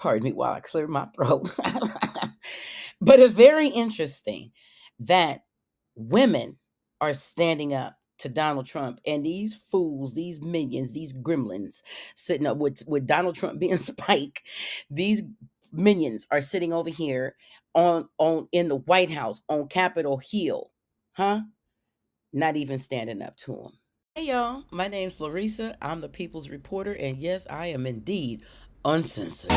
Pardon me while I clear my throat. But it's very interesting that women are standing up to Donald Trump, and these fools, these minions, these gremlins sitting up with Donald Trump being Spike. These minions are sitting over here on in the White House on Capitol Hill, huh? Not even standing up to him. Hey y'all, my name's Larissa. I'm the People's Reporter, and yes, I am indeed uncensored.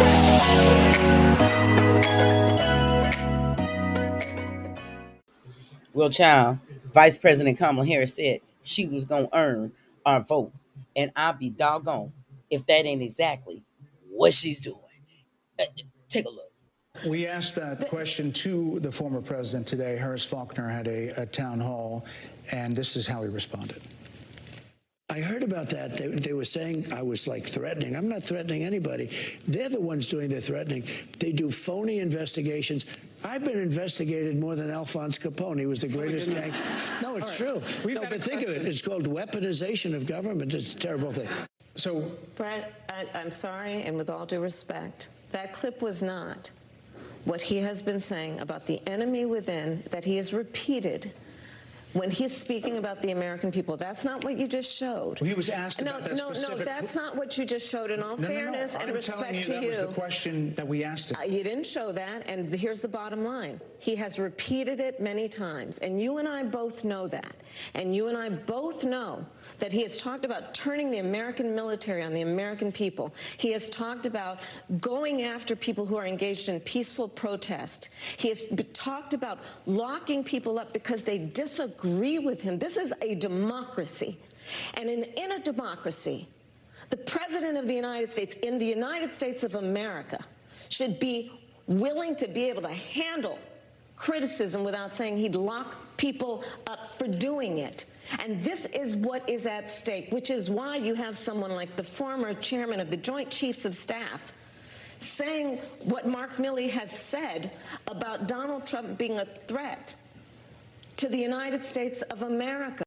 Well, child, Vice President Kamala Harris said she was going to earn our vote. And I'll be doggone if that ain't exactly what she's doing. Take a look. We asked that question to the former president today. Harris Faulkner had a town hall, and this is how he responded. I heard about that. They were saying I was like threatening. I'm not threatening anybody. They're the ones doing the threatening. They do phony investigations. I've been investigated more than Alphonse Capone. He was the greatest gangster. No, it's true. No, but think of it. It's called weaponization of government. It's a terrible thing. So, Bret, I'm sorry, and with all due respect, that clip was not what he has been saying about the enemy within that he has repeated when he's speaking about the American people. That's not what you just showed. Well, he was asked about that specific... No, that's not what you just showed. In all fairness and respect to you, that was the question that we asked him. You didn't show that, and here's the bottom line. He has repeated it many times, and you and I both know that. And you and I both know that he has talked about turning the American military on the American people. He has talked about going after people who are engaged in peaceful protest. He has talked about locking people up because they disagree with him. This is a democracy. And in a democracy, the President of the United States, in the United States of America, should be willing to be able to handle criticism without saying he'd lock people up for doing it. And this is what is at stake, which is why you have someone like the former chairman of the Joint Chiefs of Staff saying what Mark Milley has said about Donald Trump being a threat to the United States of America.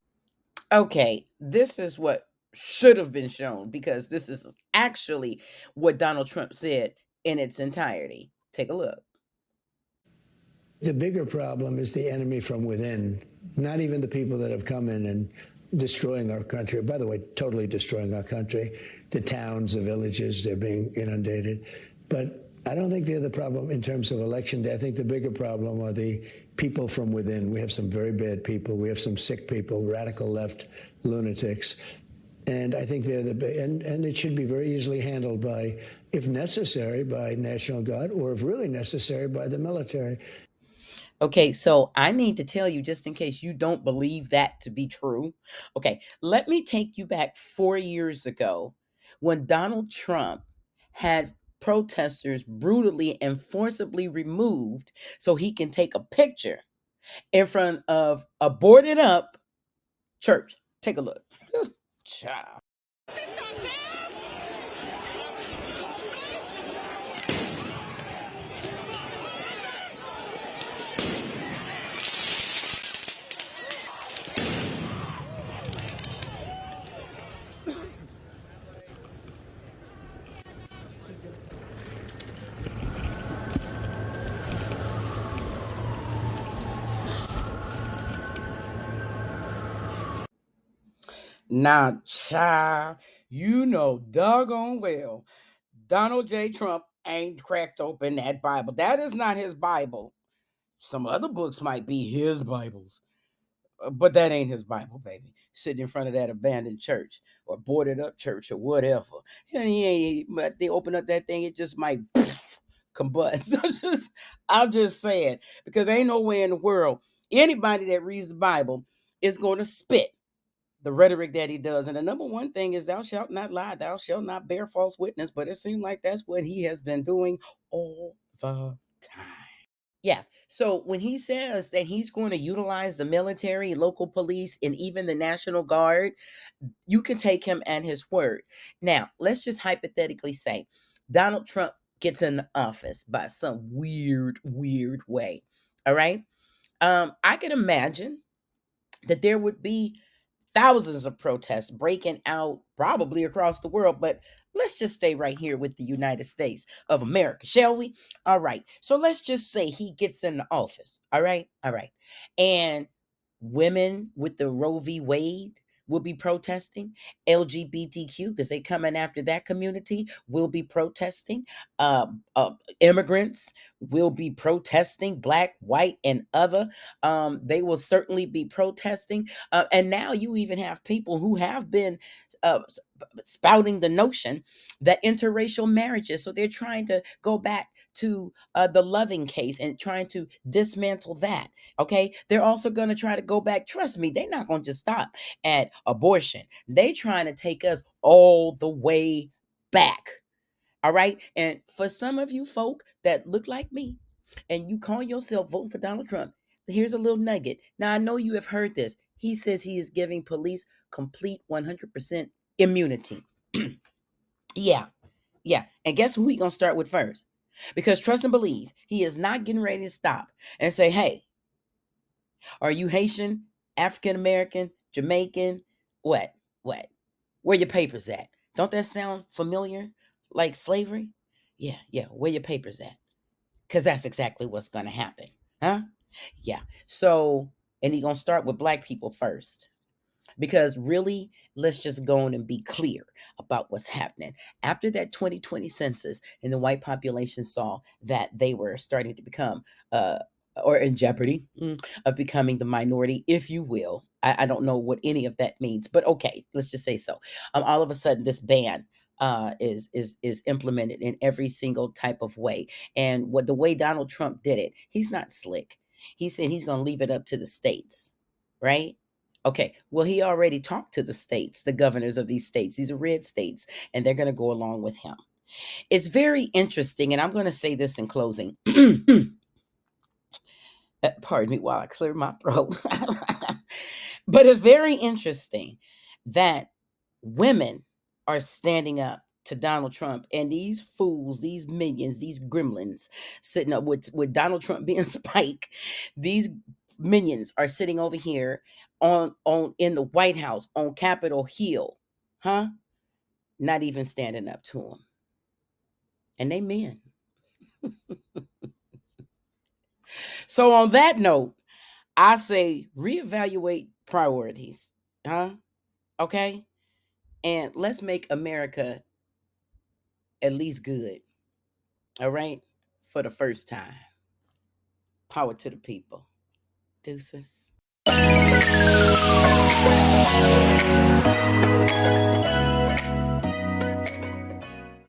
Okay, this is what should have been shown, because this is actually what Donald Trump said in its entirety. Take a look. The bigger problem is the enemy from within, not even the people that have come in and destroying our country. By the way, totally destroying our country. The towns, the villages, they're being inundated. But I don't think they're the problem in terms of election day. I think the bigger problem are the people from within. We have some very bad people. We have some sick people, radical left lunatics. And I think they're and it should be very easily handled by, if necessary, by National Guard, or if really necessary, by the military. Okay, so I need to tell you, just in case you don't believe that to be true. Okay, let me take you back 4 years ago when Donald Trump had protesters brutally and forcibly removed so he can take a picture in front of a boarded up church. Take a look. Child. Now, child, you know doggone well Donald J. Trump ain't cracked open that Bible. That is not his Bible. Some other books might be his Bibles, but that ain't his Bible, baby. Sitting in front of that abandoned church or boarded up church or whatever. And he ain't, but they open up that thing, it just might combust. I'm just saying, because ain't no way in the world anybody that reads the Bible is going to spit the rhetoric that he does. And the number one thing is, thou shalt not lie, thou shalt not bear false witness. But it seems like that's what he has been doing all the time. Yeah. So when he says that he's going to utilize the military, local police, and even the National Guard, you can take him at his word. Now, let's just hypothetically say Donald Trump gets in office by some weird way. All right. I can imagine that there would be thousands of protests breaking out probably across the world, but Let's just stay right here with the United States of America, shall we? All right. So let's just say he gets in the office. All right. All right. And women with the Roe v. Wade will be protesting. LGBTQ, because they coming after that community, will be protesting. Uh, Immigrants will be protesting. Black, white, and other. They will certainly be protesting. And now you even have people who have been spouting the notion that interracial marriages, so they're trying to go back to the Loving case and trying to dismantle that. Okay, they're also going to try to go back. Trust me, they're not going to just stop at abortion. They trying to take us all the way back. All right, and for some of you folk that look like me and you call yourself voting for Donald Trump, here's a little nugget. Now I know you have heard this. He says he is giving police complete 100% immunity. Yeah, yeah. And guess who we gonna start with first? Because trust and believe, he is not getting ready to stop and say, hey, are you Haitian, African American, Jamaican? What? What? Where your papers at? Don't that sound familiar? Like slavery? Yeah, yeah. Where your papers at? Because that's exactly what's gonna happen. Huh? Yeah. So, and he gonna start with black people first. Because really, let's just go on and be clear about what's happening. After that 2020 census and the white population saw that they were starting to become, or in jeopardy of becoming the minority, if you will. I don't know what any of that means, but okay, let's just say so. All of a sudden, this ban is implemented in every single type of way. And what the way Donald Trump did it, he's not slick. He said he's going to leave it up to the states, right? Okay, well, he already talked to the states, the governors of these states. These are red states, and they're going to go along with him. It's very interesting, and I'm going to say this in closing. Pardon me while I clear my throat. But it's very interesting that women are standing up to Donald Trump, and these fools, these minions, these gremlins sitting up with Donald Trump being Spike. These minions are sitting over here on in the White House on Capitol Hill, huh? Not even standing up to him. And they men. So on that note, I say reevaluate priorities, huh? Okay? And let's make America at least good. All right? For the first time. Power to the people. Deuces.